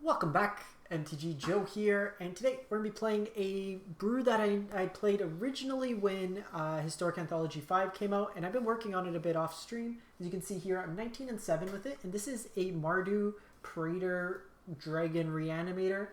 Welcome back, MTG Joe here, and today we're going to be playing a brew that I played originally when Historic Anthology 5 came out, and I've been working on it a bit off stream. As you can see here, I'm 19-7 with it, and this is a Mardu Dragon Reanimator.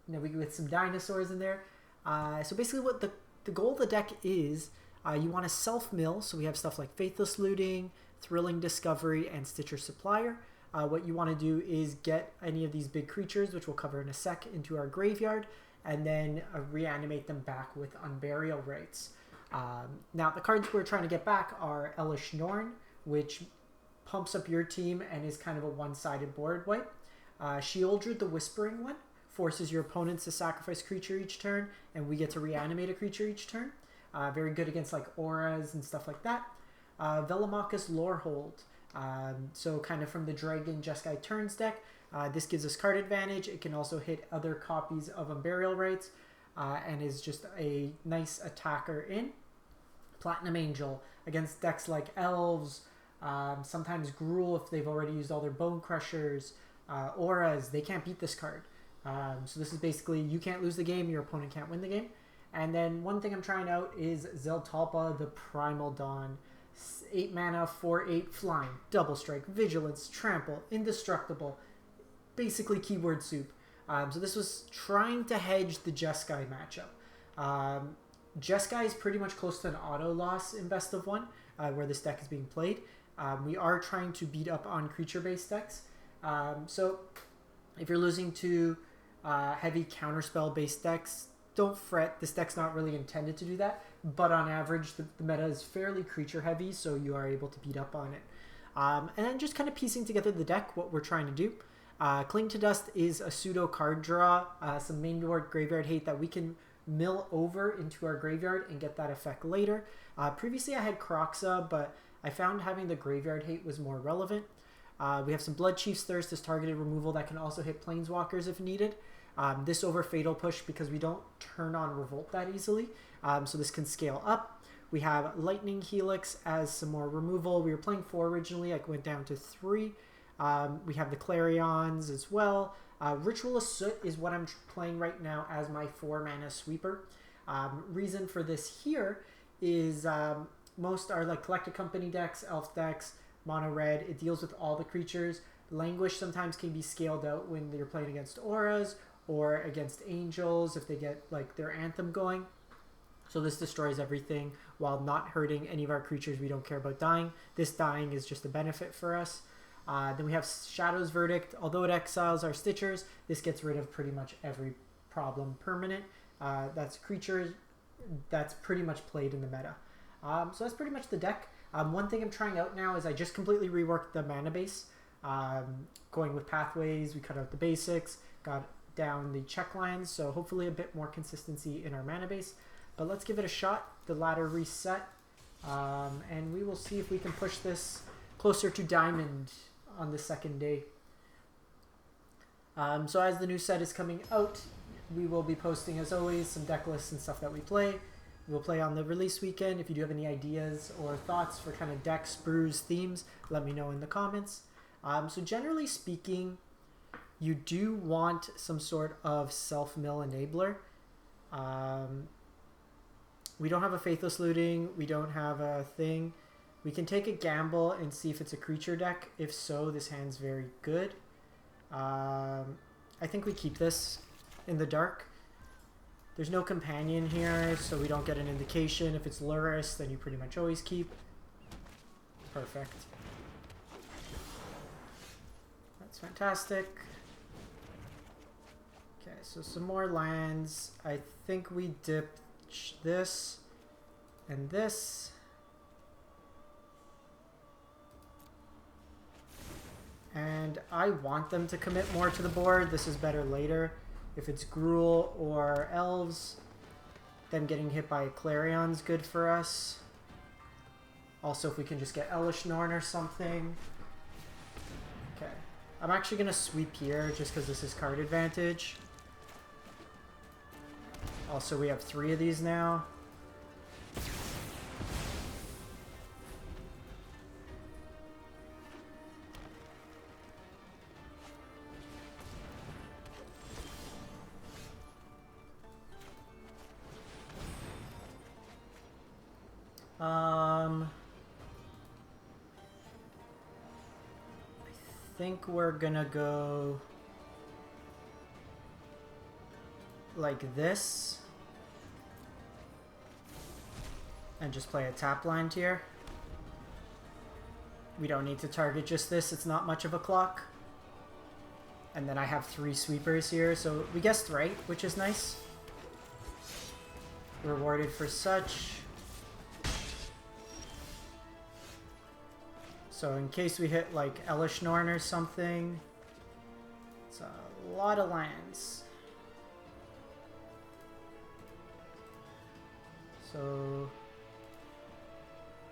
With some dinosaurs in there. So basically what the goal of the deck is, you want to self-mill, so we have stuff like Faithless Looting, Thrilling Discovery, and Stitcher Supplier. What you want to do is get any of these big creatures, which we'll cover in a sec, into our graveyard, and then reanimate them back with unburial rites. Now, the cards we're trying to get back are Elish Norn, which pumps up your team and is kind of a one-sided board wipe. Sheoldred, the Whispering one, forces your opponents to sacrifice a creature each turn, and we get to reanimate a creature each turn. Very good against like auras and stuff like that. Velomachus Lorehold. So kind of from the Dragon Jeskai Turns deck, this gives us card advantage. It can also hit other copies of Unburial Rites, and is just a nice attacker in. Platinum Angel against decks like Elves, sometimes Gruul if they've already used all their Bone Crushers, Auras, they can't beat this card. So this is basically, you can't lose the game, your opponent can't win the game. And then one thing I'm trying out is Zeltalpa, the Primal Dawn. 8 mana, 4/8 flying, double strike, vigilance, trample, indestructible, basically keyword soup. So this was trying to hedge the Jeskai matchup. Jeskai is pretty much close to an auto loss in best of one, where this deck is being played. We are trying to beat up on creature-based decks. So if you're losing to heavy counterspell-based decks, don't fret. This deck's not really intended to do that, but on average, the meta is fairly creature-heavy, so you are able to beat up on it. And then just kind of piecing together the deck, what we're trying to do. Cling to Dust is a pseudo card draw, some main board graveyard hate that we can mill over into our graveyard and get that effect later. Previously, I had Kroxa, but I found having the graveyard hate was more relevant. We have some Blood Chief's Thirst as targeted removal that can also hit Planeswalkers if needed. This over Fatal Push because we don't turn on Revolt that easily, so this can scale up. We have Lightning Helix as some more removal. We were playing 4 originally, I went down to 3. We have the Clarions as well. Ritual of Soot is what I'm playing right now as my 4 mana sweeper. Reason for this here is most are like Collected Company decks, Elf decks, mono red. It deals with all the creatures. Languish sometimes can be scaled out when you're playing against auras or against angels if they get like their anthem going. So this destroys everything while not hurting any of our creatures we don't care about dying. This dying is just a benefit for us. Then we have Shadow's Verdict. Although it exiles our Stitchers, this gets rid of pretty much every problem permanent. That's creatures that's pretty much played in the meta. So that's pretty much the deck. One thing I'm trying out now is I just completely reworked the mana base. Going with pathways, we cut out the basics, got down the check lines, so hopefully a bit more consistency in our mana base. But let's give it a shot. The ladder reset, and we will see if we can push this closer to Diamond on the second day. So as the new set is coming out, we will be posting, as always, some deck lists and stuff that we play. We'll play on the release weekend. If you do have any ideas or thoughts for kind of decks, brews, themes, let me know in the comments. So generally speaking, you do want some sort of self-mill enabler. We don't have a Faithless Looting. We don't have a thing. We can take a gamble and see if it's a creature deck. If so, this hand's very good. I think we keep this in the dark. There's no companion here, so we don't get an indication. If it's Luris, then you pretty much always keep. Perfect. That's fantastic. Okay, so some more lands. I think we dipped this and this. And I want them to commit more to the board. This is better later. If it's Gruul or Elves, then getting hit by a Clarion's good for us. Also, if we can just get Elish Norn or something. Okay. I'm actually going to sweep here just because this is card advantage. Also, we have 3 of these now. think we're gonna go like this and just play a tap land here. We don't need to target just this, it's not much of a clock. And then I have 3 sweepers here, so we guessed right, which is nice. Rewarded for such. So in case we hit like Elishnorn or something, it's a lot of lands. So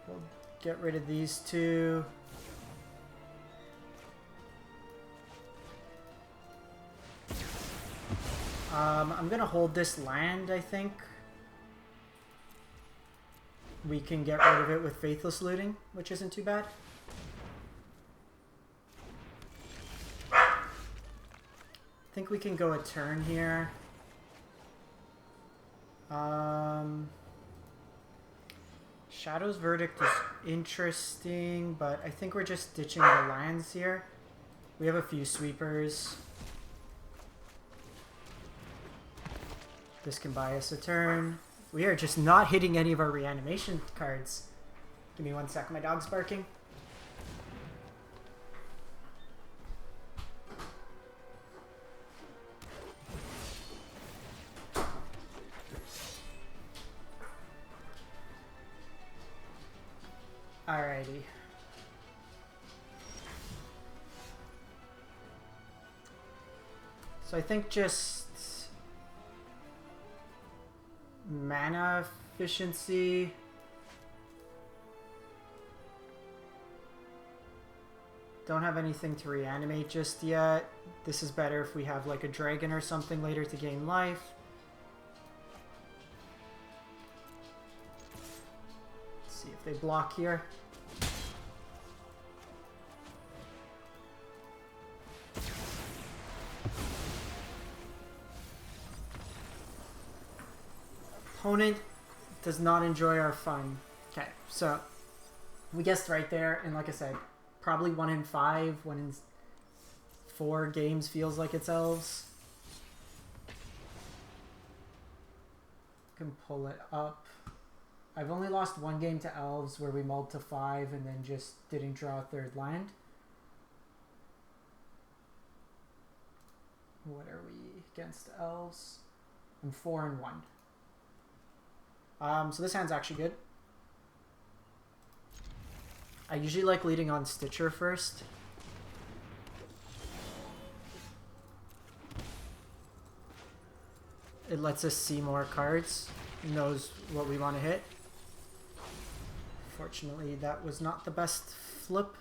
we'll get rid of these 2. I'm gonna hold this land, I think. We can get rid of it with faithless looting, which isn't too bad. I think we can go a turn here. Shadow's Verdict is interesting, but I think we're just ditching the lands here. We have a few sweepers. This can buy us a turn. We are just not hitting any of our reanimation cards. Give me 1 sec, my dog's barking. Alrighty. So I think just mana efficiency. Don't have anything to reanimate just yet. This is better if we have like a dragon or something later to gain life. Let's see if they block here. Opponent does not enjoy our fun. Okay, so we guessed right there, and like I said, probably 1 in 5, 1 in 4 games feels like it's Elves. Can pull it up. I've only lost 1 game to Elves where we mulled to 5 and then just didn't draw a 3rd land. What are we against Elves? I'm 4 and 1. So this hand's actually good. I usually like leading on Stitcher first. It lets us see more cards. It knows what we want to hit. Fortunately, that was not the best flip.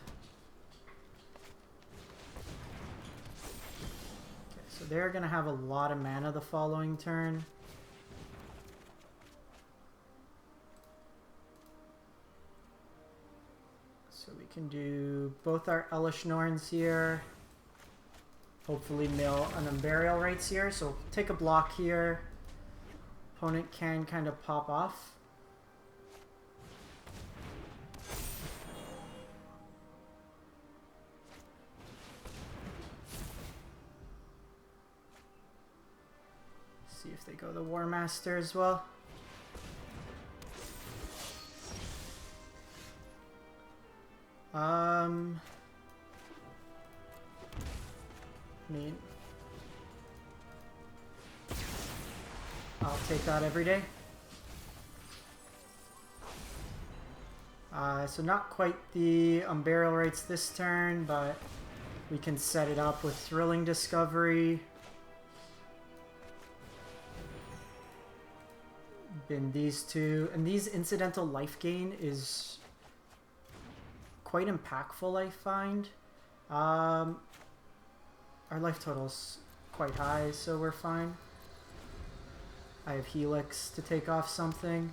Okay, so they're going to have a lot of mana the following turn. So we can do both our Elishnorns here. Hopefully mill an unburial rites here. So take a block here. Opponent can kind of pop off. See if they go the War Master as well. I'll take that every day. So not quite the unburial rites this turn, but we can set it up with Thrilling Discovery. Bin these 2, and these incidental life gain is quite impactful, I find. Our life total's quite high, so we're fine. I have Helix to take off something.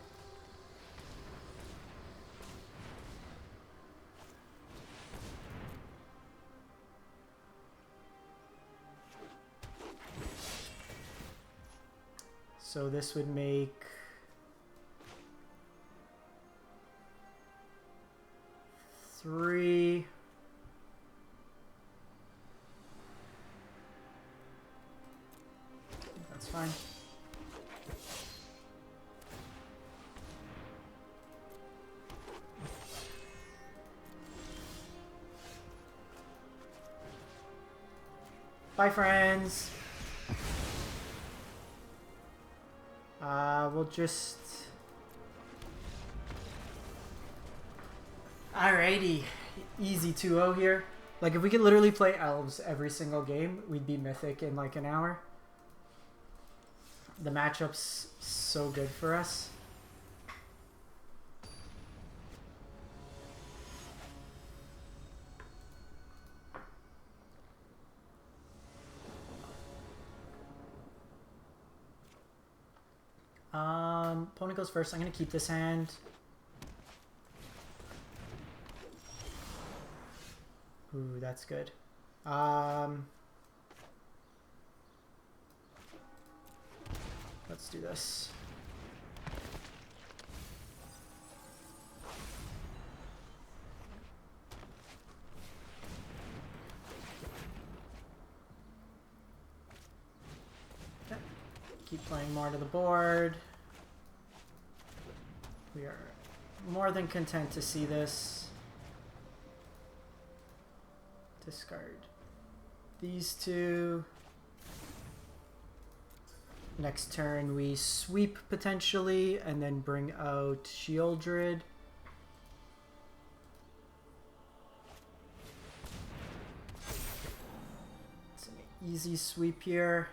So this would make 3. fine. Bye, friends. We'll just... Alrighty. Easy 2-0 here. Like, if we could literally play Elves every single game, we'd be mythic in like an hour. The matchup's so good for us. Opponent goes first. I'm going to keep this hand. Ooh, that's good. Let's do this. Okay. Keep playing more to the board. We are more than content to see this. Discard these two. Next turn we sweep potentially and then bring out Shieldred. It's an easy sweep here.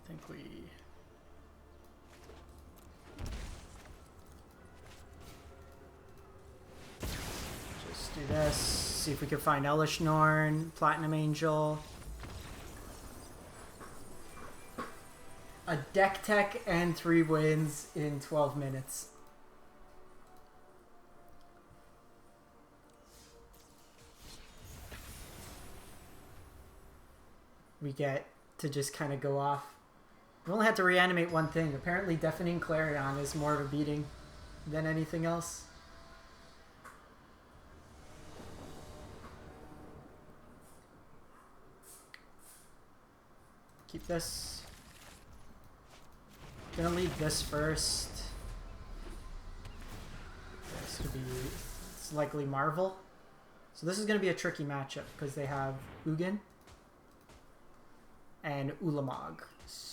I think we... do this, see if we can find Elish Norn, Platinum Angel. A deck tech and 3 wins in 12 minutes. We get to just kind of go off. We only had to reanimate one thing. Apparently Deafening Clarion is more of a beating than anything else. Keep this. Gonna leave this first. This could be, it's likely Marvel. So this is gonna be a tricky matchup because they have Ugin and Ulamog.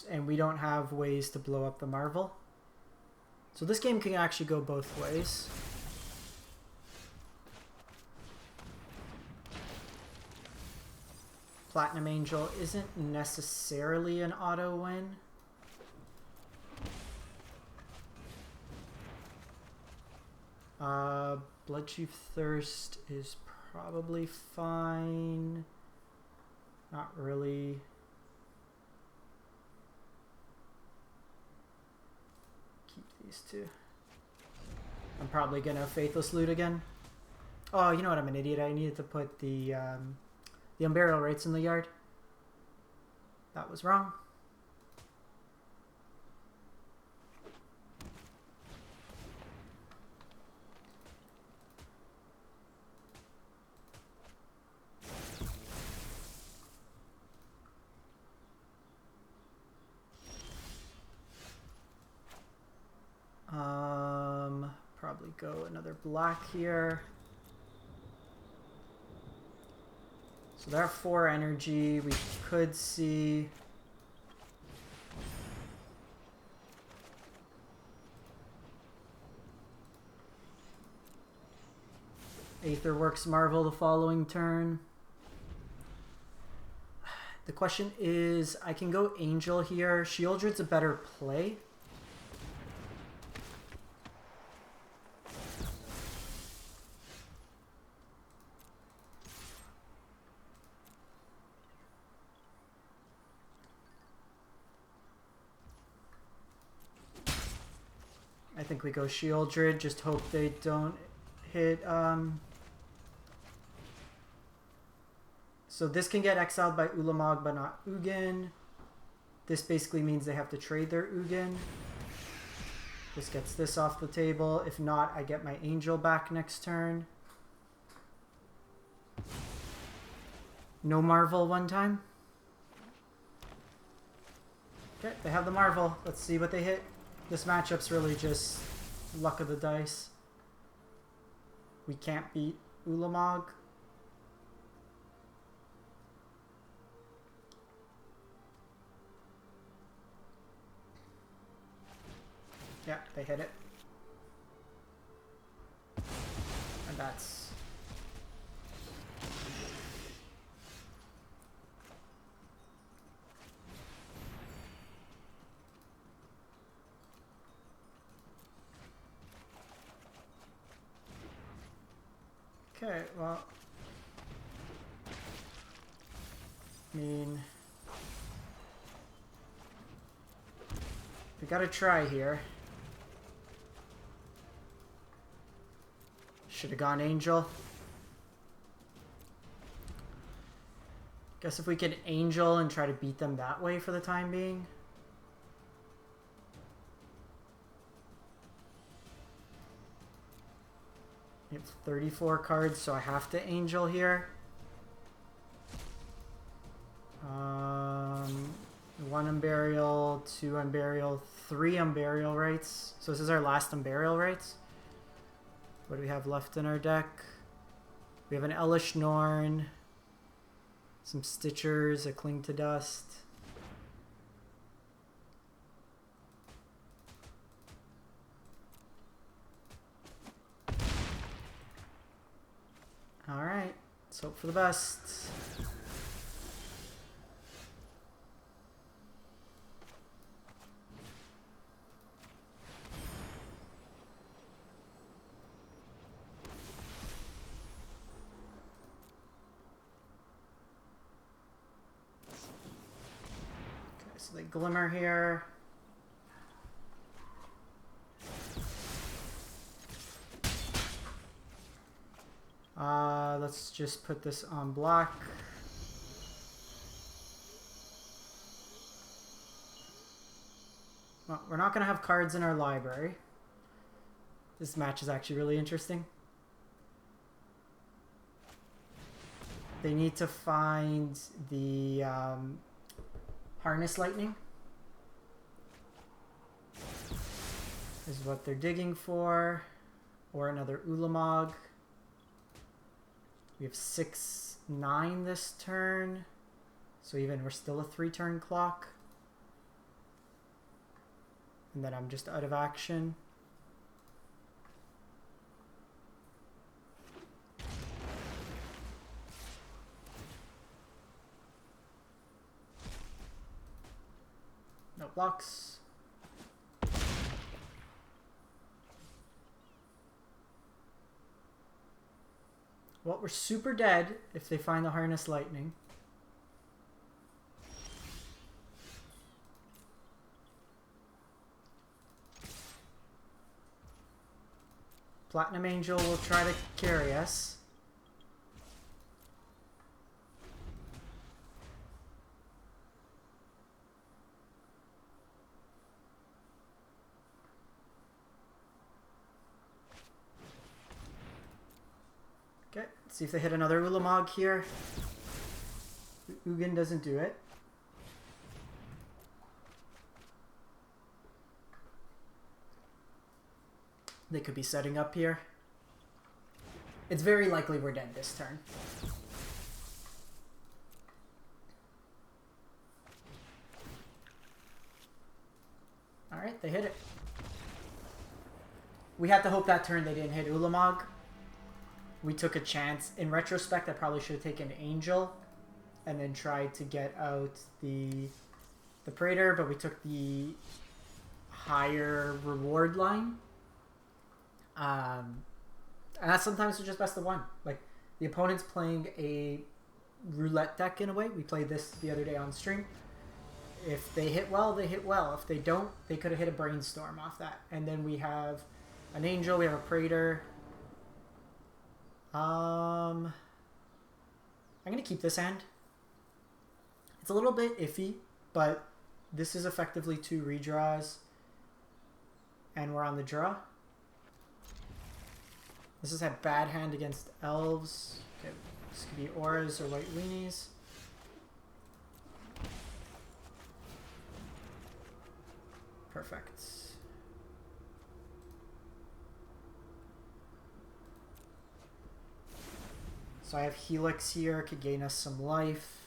And we don't have ways to blow up the Marvel. So this game can actually go both ways. Platinum Angel isn't necessarily an auto win. Bloodchief Thirst is probably fine. Not really. Keep these two. I'm probably gonna Faithless Loot again. Oh, you know what? I'm an idiot. I needed to put the unburial rites in the yard. That was wrong. Probably go another black here. So they're 4 energy. We could see Aetherworks Marvel the following turn. The question is, I can go Angel here. Shieldred's a better play. I think we go Shieldred, just hope they don't hit, So this can get exiled by Ulamog, but not Ugin. This basically means they have to trade their Ugin, Just gets this off the table. If not, I get my angel back next turn. No Marvel one time. Okay, they have the Marvel. Let's see what they hit. This matchup's really just luck of the dice. We can't beat Ulamog. Yeah, they hit it. And that's... Okay, well... I mean... we gotta try here. Should have gone Angel. Guess if we could Angel and try to beat them that way for the time being. It's 34 cards, so I have to Angel here. 1 Unburial, 2 Unburial, 3 Unburial Rites. So this is our last Unburial Rites. What do we have left in our deck? We have an Elish Norn, some Stitchers, a Cling to Dust. Alright, let's hope for the best. So they glimmer here. Let's just put this on black. Well, we're not going to have cards in our library. This match is actually really interesting. They need to find the Harness Lightning. Is what they're digging for. Or another Ulamog. We have 6/9 this turn. So even we're still a 3-turn clock. And then I'm just out of action. No blocks. Well, we're super dead if they find the Harness Lightning. Platinum Angel will try to carry us. Okay, let's see if they hit another Ulamog here. Ugin doesn't do it. They could be setting up here. It's very likely we're dead this turn. Alright, they hit it. We had to hope that turn they didn't hit Ulamog. We took a chance. In retrospect, I probably should have taken Angel and then tried to get out the Praetor, but we took the higher reward line. And that's sometimes just best of one. Like, the opponent's playing a roulette deck in a way. We played this the other day on stream. If they hit well, they hit well. If they don't, they could have hit a Brainstorm off that. And then we have an Angel, we have a Praetor. I'm going to keep this hand. It's a little bit iffy, but this is effectively 2 redraws. And we're on the draw. This is a bad hand against Elves. Okay, this could be auras or white weenies. Perfect. So I have Helix here, could gain us some life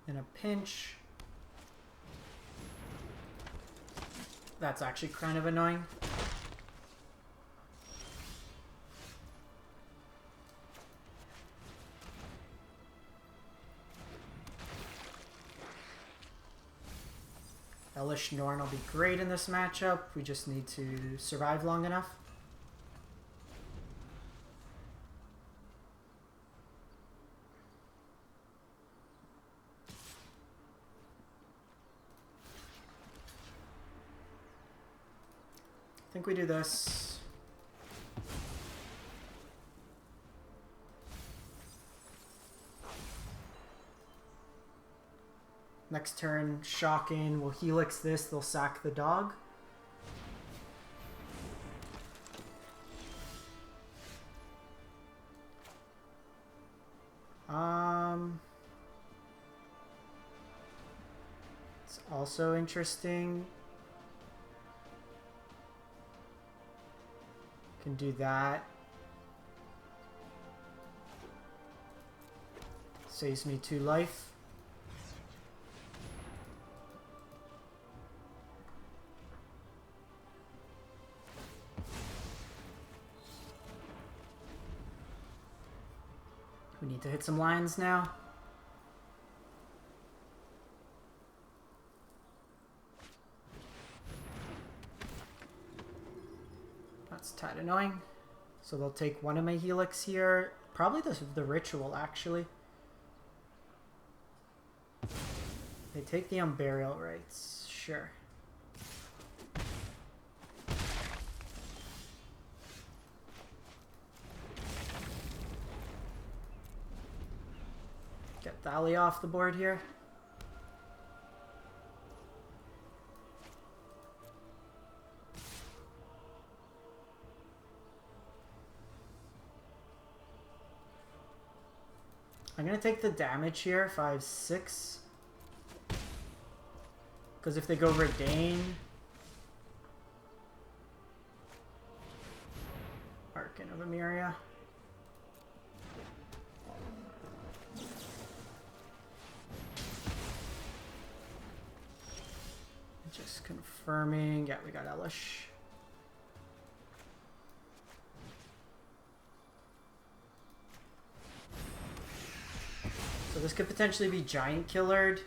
in a pinch. That's actually kind of annoying. Elish Norn will be great in this matchup. We just need to survive long enough. I think we do this. Next turn, shocking. We'll Helix this. They'll sack the dog. It's also interesting. Can do that. Saves me 2 life. We need to hit some lines now. That's tad annoying. So they'll take one of my Helix here. Probably the ritual, actually. They take the unburial rites. Sure. Get Thali off the board here. I'm going to take the damage here, 5-6. Because if they go Redain... Arcan of Emeria. Just confirming. Yeah, we got Elish. So this could potentially be Giant Killered.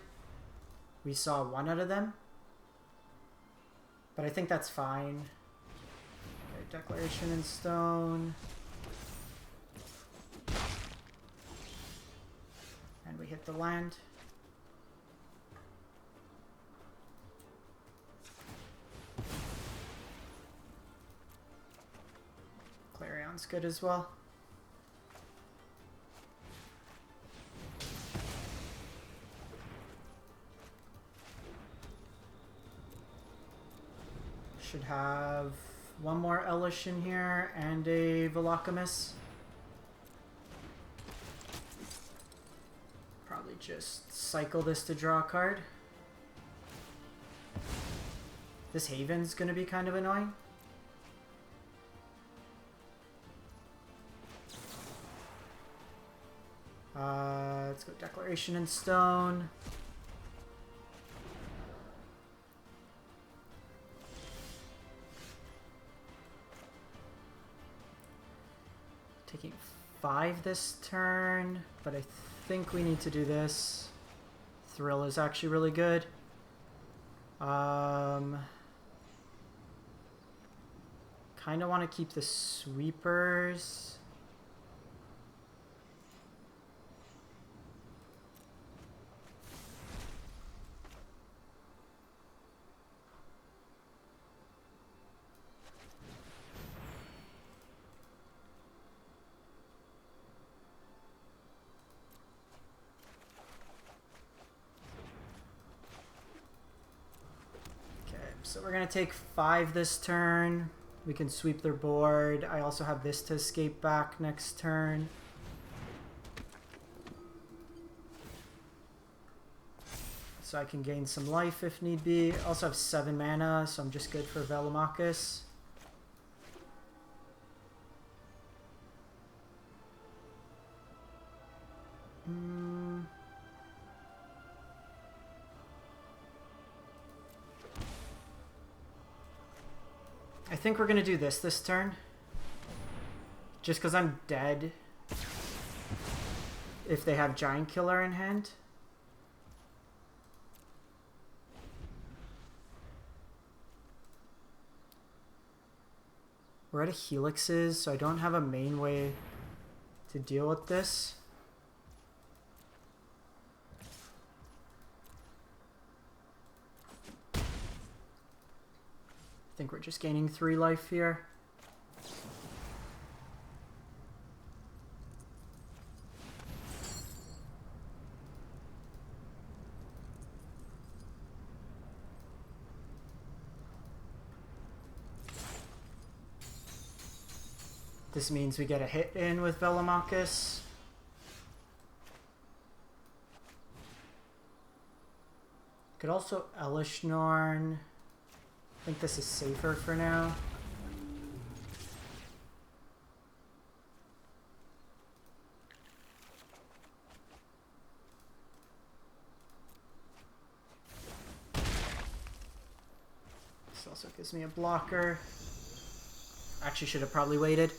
We saw one out of them. But I think that's fine. Okay, Declaration in Stone. And we hit the land. Clarion's good as well. Should have one more Elish in here and a Velocomys. Probably just cycle this to draw a card. This Haven's gonna be kind of annoying. Let's go Declaration in Stone. Taking 5 this turn, but I think we need to do this. Thrill is actually really good. Kind of want to keep the sweepers. So we're going to take 5 this turn. We can sweep their board. I also have this to escape back next turn. So I can gain some life if need be. I also have 7 mana, so I'm just good for Velomachus. I think we're gonna do this turn. Just because I'm dead if they have Giant Killer in hand. We're out of helixes, so I don't have a main way to deal with this. I think we're just gaining 3 life here. This means we get a hit in with Velomachus. Could also Elish Norn. I think this is safer for now. This also gives me a blocker. Actually, should have probably waited.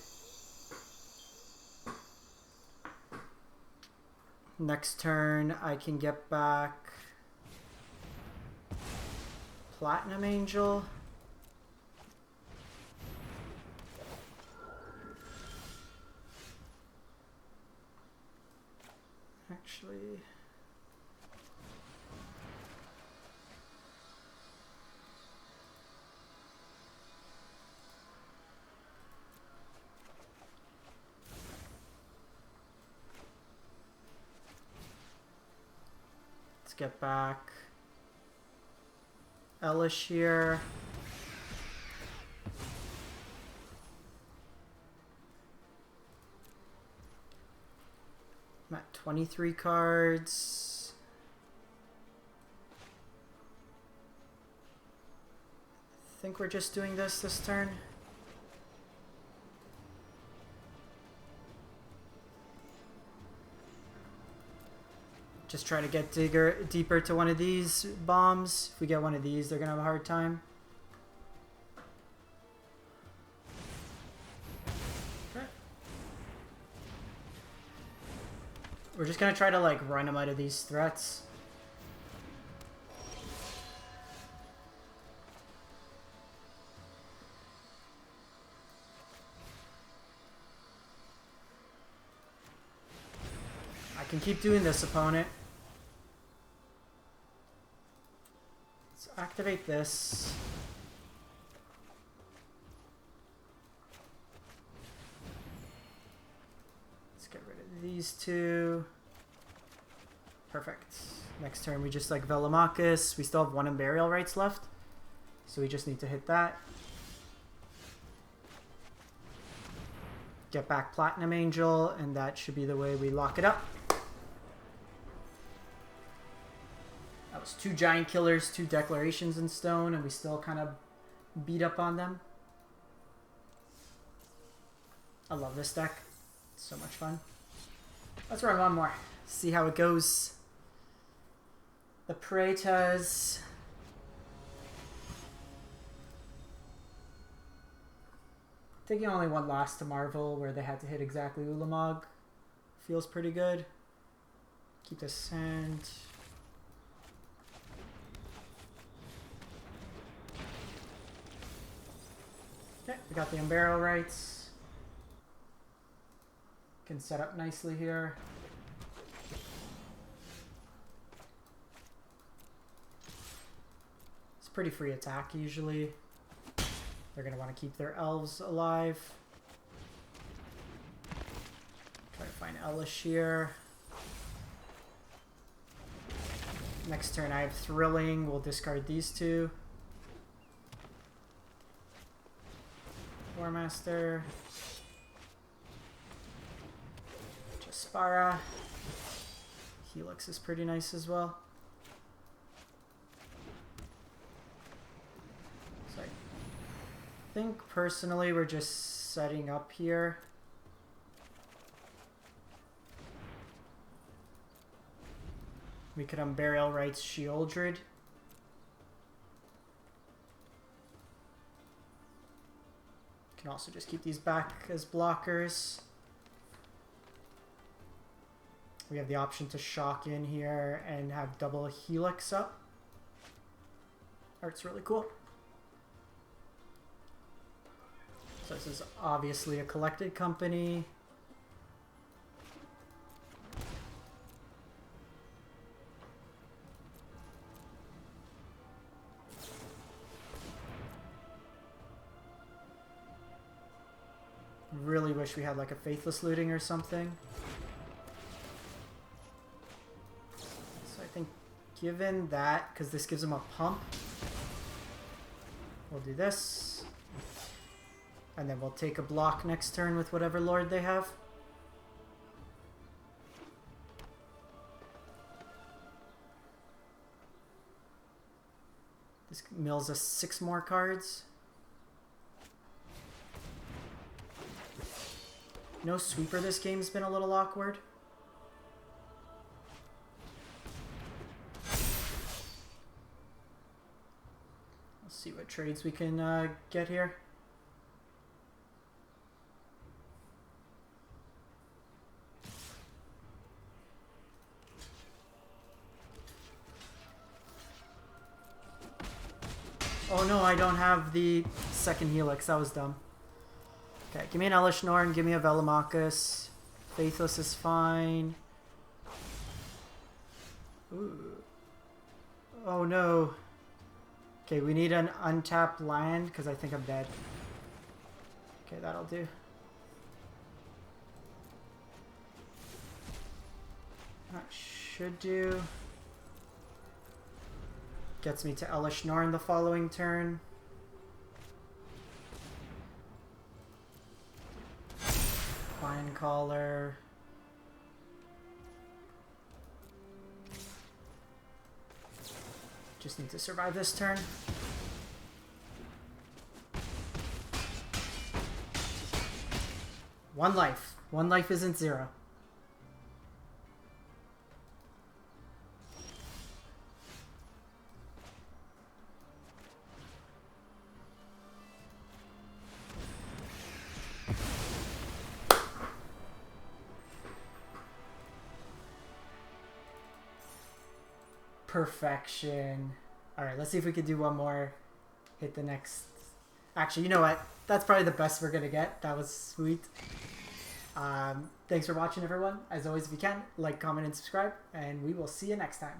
Next turn, I can get back Platinum Angel. Actually, let's get back Elish here. I'm at 23 cards. I think we're just doing this turn. Just try to get deeper to one of these bombs. If we get one of these, they're going to have a hard time. Okay. We're just going to try to like run them out of these threats. I can keep doing this, opponent. Activate this. Let's get rid of these 2. Perfect. Next turn we just like Velomachus. We still have 1 unburial rites left, so we just need to hit that. Get back Platinum Angel, and that should be the way we lock it up. That was 2 Giant Killers, 2 Declarations in Stone, and we still kind of beat up on them. I love this deck. It's so much fun. Let's run one more. See how it goes. The Praetas. Taking only 1 loss to Marvel, where they had to hit exactly Ulamog. Feels pretty good. Keep this hand. Okay, we got the unburial rites. Can set up nicely here. It's pretty free attack usually. They're going to want to keep their elves alive. Try to find Elish here. Next turn I have Thrilling. We'll discard these 2. War Master. Jaspara. Helix is pretty nice as well. So I think personally we're just setting up here. We could unburial rites Shieldred. Can also just keep these back as blockers. We have the option to shock in here and have double Helix up. Art's really cool. So this is obviously a collected company. Really wish we had like a faithless looting or something. So I think given that, because this gives them a pump, we'll do this. And then we'll take a block next turn with whatever lord they have. This mills us 6 more cards. No sweeper this game's been a little awkward. Let's see what trades we can get here. Oh no, I don't have the second Helix. That was dumb. Okay, give me an Elish Norn, give me a Velomachus. Faithless is fine. Ooh. Oh no. Okay, we need an untapped land because I think I'm dead. Okay, that'll do. That should do. Gets me to Elish Norn the following turn. Fine Caller. Just need to survive this turn. One life. One life isn't 0. Perfection. Alright, let's see if we could do one more. Hit the next... Actually, you know what? That's probably the best we're going to get. That was sweet. Thanks for watching, everyone. As always, if you can, like, comment, and subscribe. And we will see you next time.